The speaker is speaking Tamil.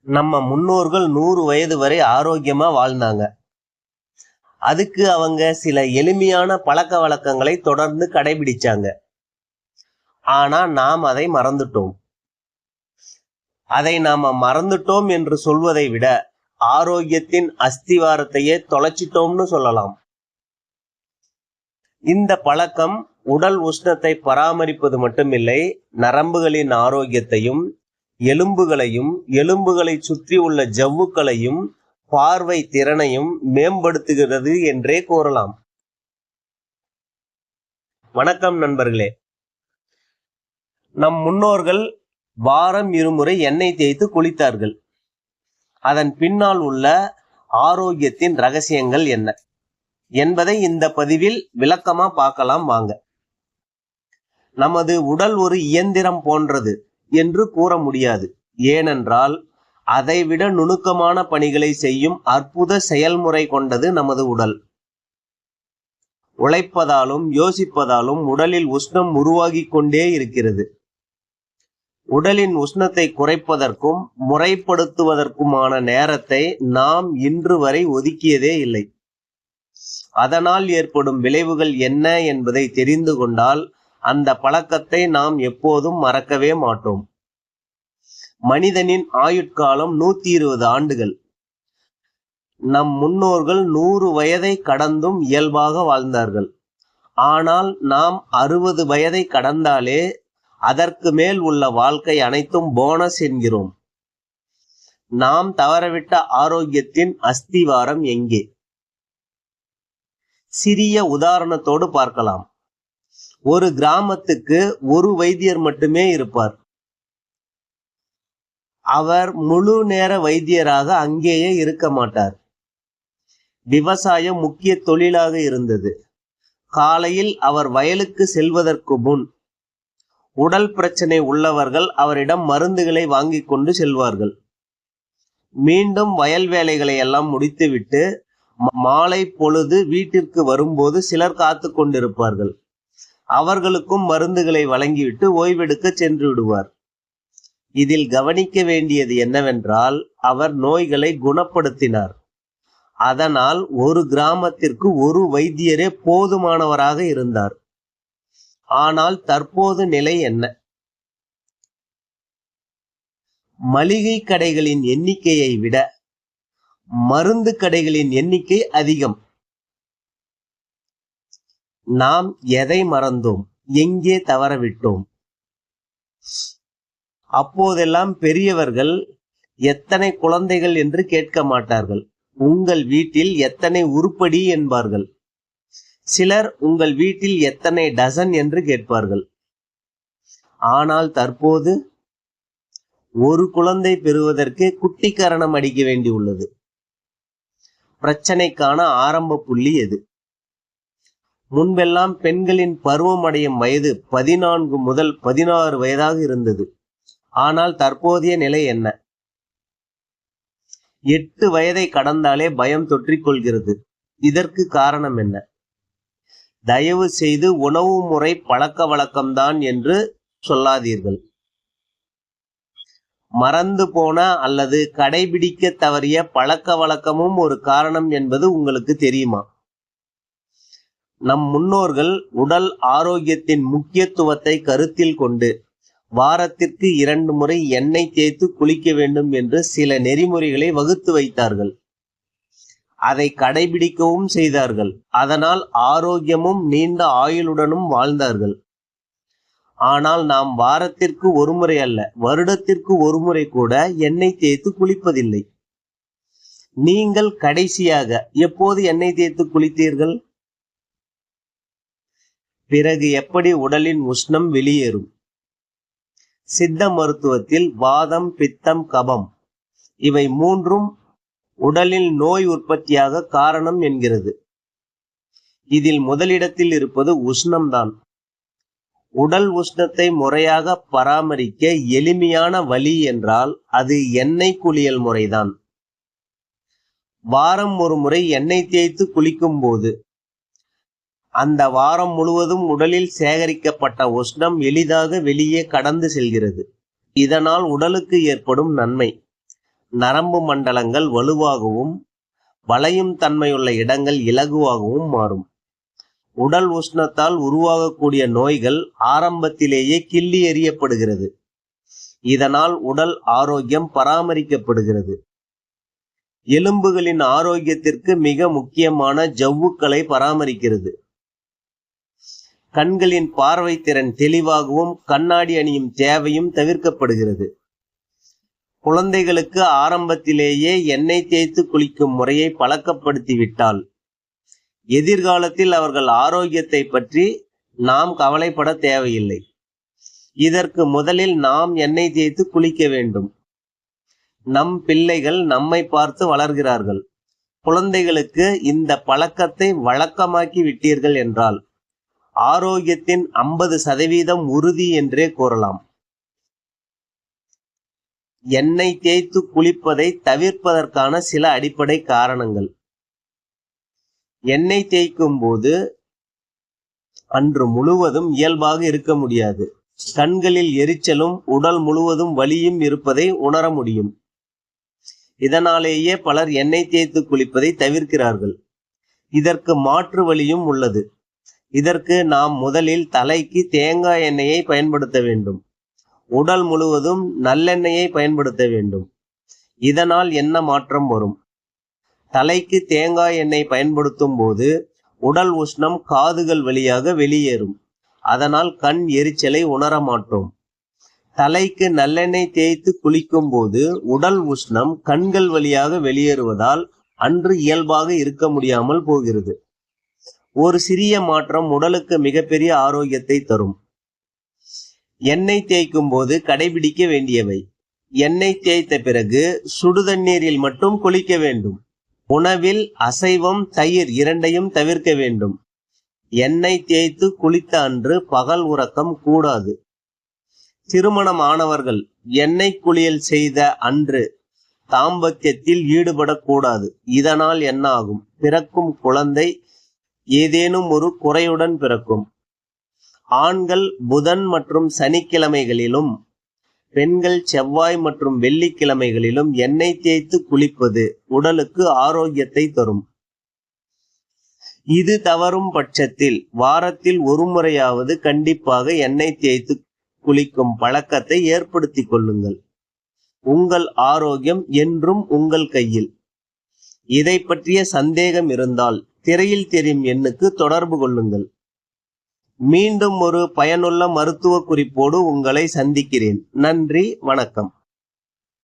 நம்ம முன்னோர்கள் 100 வயது வரை ஆரோக்கியமா வாழ்ந்தாங்க. அதுக்கு அவங்க சில எளிமையான பழக்க வழக்கங்களை தொடர்ந்து கடைபிடிச்சாங்க. ஆனா நாம் அதை மறந்துட்டோம். அதை நாம மறந்துட்டோம் என்று சொல்வதை விட ஆரோக்கியத்தின் அஸ்திவாரத்தையே தொலைச்சிட்டோம்னு சொல்லலாம். இந்த பழக்கம் உடல் உஷ்ணத்தை பராமரிப்பது மட்டுமில்லை, நரம்புகளின் ஆரோக்கியத்தையும், எலும்புகளையும், எலும்புகளை சுற்றி உள்ள ஜவ்வுக்களையும், பார்வை திறனையும் மேம்படுத்துகிறது என்றே கூறலாம். வணக்கம் நண்பர்களே. நம் முன்னோர்கள் வாரம் 2 முறை எண்ணெய் தேய்த்து குளித்தார்கள். அதன் பின்னால் உள்ள ஆரோக்கியத்தின் ரகசியங்கள் என்ன என்பதை இந்த பதிவில் விளக்கமா பார்க்கலாம் வாங்க. நமது உடல் ஒரு இயந்திரம் போன்றது என்று கூற முடியாது. ஏனென்றால் அதைவிட நுணுக்கமான பணிகளை செய்யும் அற்புத செயல்முறை கொண்டது நமது உடல். உழைப்பதாலும் யோசிப்பதாலும் உடலில் உஷ்ணம் உருவாகி கொண்டே இருக்கிறது. உடலின் உஷ்ணத்தை குறைப்பதற்கும் முறைப்படுத்துவதற்குமான நேரத்தை நாம் இன்று வரை ஒதுக்கியதே இல்லை. அதனால் ஏற்படும் விளைவுகள் என்ன என்பதை தெரிந்து கொண்டால் அந்த பழக்கத்தை நாம் எப்போதும் மறக்கவே மாட்டோம். மனிதனின் ஆயுட்காலம் 120 ஆண்டுகள். நம் முன்னோர்கள் 100 வயதை கடந்தும் இயல்பாக வாழ்ந்தார்கள். ஆனால் நாம் 60 வயதை கடந்தாலே அதற்கு மேல் உள்ள வாழ்க்கை அனைத்தும் போனஸ் என்கிறோம். நாம் தவறவிட்ட ஆரோக்கியத்தின் அஸ்திவாரம் எங்கே? சிறிய உதாரணத்தோடு பார்க்கலாம். ஒரு கிராமத்துக்கு ஒரு வைத்தியர் மட்டுமே இருப்பார். அவர் முழு நேர வைத்தியராக அங்கேயே இருக்க மாட்டார். விவசாயம் முக்கிய தொழிலாக இருந்தது. காலையில் அவர் வயலுக்கு செல்வதற்கு முன் உடல் பிரச்சனை உள்ளவர்கள் அவரிடம் மருந்துகளை வாங்கி கொண்டு செல்வார்கள். மீண்டும் வயல் வேலைகளை எல்லாம் முடித்துவிட்டு மாலை பொழுது வீட்டிற்கு வரும்போது சிலர் காத்து கொண்டிருப்பார்கள். அவர்களுக்கும் மருந்துகளை வழங்கிவிட்டு ஓய்வெடுக்க சென்று விடுவார். இதில் கவனிக்க வேண்டியது என்னவென்றால் அவர் நோய்களை குணப்படுத்தினார். அதனால் ஒரு கிராமத்திற்கு ஒரு வைத்தியரே போதுமானவராக இருந்தார். ஆனால் தற்போது நிலை என்ன? மளிகை கடைகளின் எண்ணிக்கையை விட மருந்து கடைகளின் எண்ணிக்கை அதிகம். நாம் எதை மறந்தோம்? எங்கே தவறவிட்டோம்? அப்போதெல்லாம் பெரியவர்கள் எத்தனை குழந்தைகள் என்று கேட்க மாட்டார்கள். உங்கள் வீட்டில் எத்தனை உருப்படி என்பார்கள். சிலர் உங்கள் வீட்டில் எத்தனை டசன் என்று கேட்பார்கள். ஆனால் தற்போது ஒரு குழந்தை பெறுவதற்கே குட்டிக்கரணம் அடிக்க வேண்டியுள்ளது. பிரச்சனைக்கான ஆரம்ப புள்ளி எது? முன்பெல்லாம் பெண்களின் பருவம் அடையும் வயது 14 முதல் 16 வயதாக இருந்தது. ஆனால் தற்போதைய நிலை என்ன? 8 வயதை கடந்தாலே பயம் தொற்றிக்கொள்கிறது. இதற்கு காரணம் என்ன? தயவு செய்து உணவு முறை பழக்க வழக்கம்தான் என்று சொல்லாதீர்கள். மறந்து போன அல்லது கடைபிடிக்க தவறிய பழக்க வழக்கமும் ஒரு காரணம் என்பது உங்களுக்கு தெரியுமா? நம் முன்னோர்கள் உடல் ஆரோக்கியத்தின் முக்கியத்துவத்தை கருத்தில் கொண்டு வாரத்திற்கு 2 முறை எண்ணெய் தேய்த்து குளிக்க வேண்டும் என்று சில நெறிமுறைகளை வகுத்து வைத்தார்கள். அதை கடைபிடிக்கவும் செய்தார்கள். அதனால் ஆரோக்கியமும் நீண்ட ஆயுளுடனும் வாழ்ந்தார்கள். ஆனால் நாம் வாரத்திற்கு 1 முறை அல்ல, வருடத்திற்கு 1 முறை கூட எண்ணெய் தேய்த்து குளிப்பதில்லை. நீங்கள் கடைசியாக எப்போது எண்ணெய் தேய்த்து குளித்தீர்கள்? பிறகு எப்படி உடலின் உஷ்ணம் வெளியேறும்? சித்த மருத்துவத்தில் வாதம், பித்தம், கபம் இவை 3ம் உடலில் நோய் உற்பத்தியாக காரணம் என்கிறது. இதில் முதலிடத்தில் இருப்பது உஷ்ணம்தான். உடல் உஷ்ணத்தை முறையாக பராமரிக்க எளிமையான வழி என்றால் அது எண்ணெய் குளியல் முறைதான். வாரம் 1 முறை எண்ணெய் தேய்த்து குளிக்கும் போது அந்த வாரம் முழுவதும் உடலில் சேகரிக்கப்பட்ட உஷ்ணம் எளிதாக வெளியே கடந்து செல்கிறது. இதனால் உடலுக்கு ஏற்படும் நன்மை: நரம்பு மண்டலங்கள் வலுவாகவும் வளையும் தன்மையுள்ள இடங்கள் இலகுவாகவும் மாறும். உடல் உஷ்ணத்தால் உருவாகக்கூடிய நோய்கள் ஆரம்பத்திலேயே கிள்ளி எறியப்படுகிறது. இதனால் உடல் ஆரோக்கியம் பராமரிக்கப்படுகிறது. எலும்புகளின் ஆரோக்கியத்திற்கு மிக முக்கியமான ஜவ்வுக்களை பராமரிக்கிறது. கண்களின் பார்வை திறன் தெளிவாகவும் கண்ணாடி அணியும் தேவையும் தவிர்க்கப்படுகிறது. குழந்தைகளுக்கு ஆரம்பத்திலேயே எண்ணெய் தேய்த்து குளிக்கும் முறையை பழக்கப்படுத்திவிட்டால் எதிர்காலத்தில் அவர்கள் ஆரோக்கியத்தை பற்றி நாம் கவலைப்பட தேவையில்லை. இதற்கு முதலில் நாம் எண்ணெய் தேய்த்து குளிக்க வேண்டும். நம் பிள்ளைகள் நம்மை பார்த்து வளர்கிறார்கள். குழந்தைகளுக்கு இந்த பழக்கத்தை வழக்கமாக்கி விட்டீர்கள் என்றால் ஆரோக்கியத்தின் 50% உறுதி என்றே கூறலாம். எண்ணெய் தேய்த்து குளிப்பதை தவிர்ப்பதற்கான சில அடிப்படை காரணங்கள். எண்ணெய் தேய்க்கும் போது அன்று முழுவதும் இயல்பாக இருக்க முடியாது. கண்களில் எரிச்சலும் உடல் முழுவதும் வலியும் இருப்பதை உணர முடியும். இதனாலேயே பலர் எண்ணெய் தேய்த்து குளிப்பதை தவிர்க்கிறார்கள். இதற்கு மாற்று வழியும் உள்ளது. இதற்கு நாம் முதலில் தலைக்கு தேங்காய் எண்ணெயை பயன்படுத்த வேண்டும். உடல் முழுவதும் நல்லெண்ணெயை பயன்படுத்த வேண்டும். இதனால் என்ன மாற்றம் வரும்? தலைக்கு தேங்காய் எண்ணெய் பயன்படுத்தும் போது உடல் உஷ்ணம் காதுகள் வழியாக வெளியேறும். அதனால் கண் எரிச்சலை உணர மாட்டோம். தலைக்கு நல்லெண்ணெய் தேய்த்து குளிக்கும் போது உடல் உஷ்ணம் கண்கள் வழியாக வெளியேறுவதால் அன்று இயல்பாக இருக்க முடியாமல் போகிறது. ஒரு சிறிய மாற்றம் உடலுக்கு மிகப்பெரிய ஆரோக்கியத்தை தரும். எண்ணெய் தேய்க்கும் போது கடைபிடிக்க வேண்டியவை. எண்ணெய் தேய்த்த பிறகு சுடுதண்ணீரில் மட்டும் குளிக்க வேண்டும். உணவில் அசைவம், தயிர் இரண்டையும் தவிர்க்க வேண்டும். எண்ணெய் தேய்த்து குளித்த அன்று பகல் உறக்கம் கூடாது. திருமணம் ஆனவர்கள் எண்ணெய் குளியல் செய்த அன்று தாம்பத்தியத்தில் ஈடுபடக்கூடாது. இதனால் என்ன ஆகும்? பிறக்கும் குழந்தை ஏதேனும் ஒரு குறையுடன் பிறக்கும். ஆண்கள் புதன் மற்றும் சனிக்கிழமைகளிலும் பெண்கள் செவ்வாய் மற்றும் வெள்ளிக்கிழமைகளிலும் எண்ணெய் தேய்த்து குளிப்பது உடலுக்கு ஆரோக்கியத்தை தரும். இது தவறும் பட்சத்தில் வாரத்தில் ஒரு முறையாவது கண்டிப்பாக எண்ணெய் தேய்த்து குளிக்கும் பழக்கத்தை ஏற்படுத்திக் கொள்ளுங்கள். உங்கள் ஆரோக்கியம் என்றும் உங்கள் கையில். இதை பற்றிய சந்தேகம் இருந்தால் திரையில் தெரியும் எண்ணுக்கு தொடர்பு கொள்ளுங்கள். மீண்டும் ஒரு பயனுள்ள மருத்துவ குறிப்போடு உங்களை சந்திக்கிறேன். நன்றி, வணக்கம்.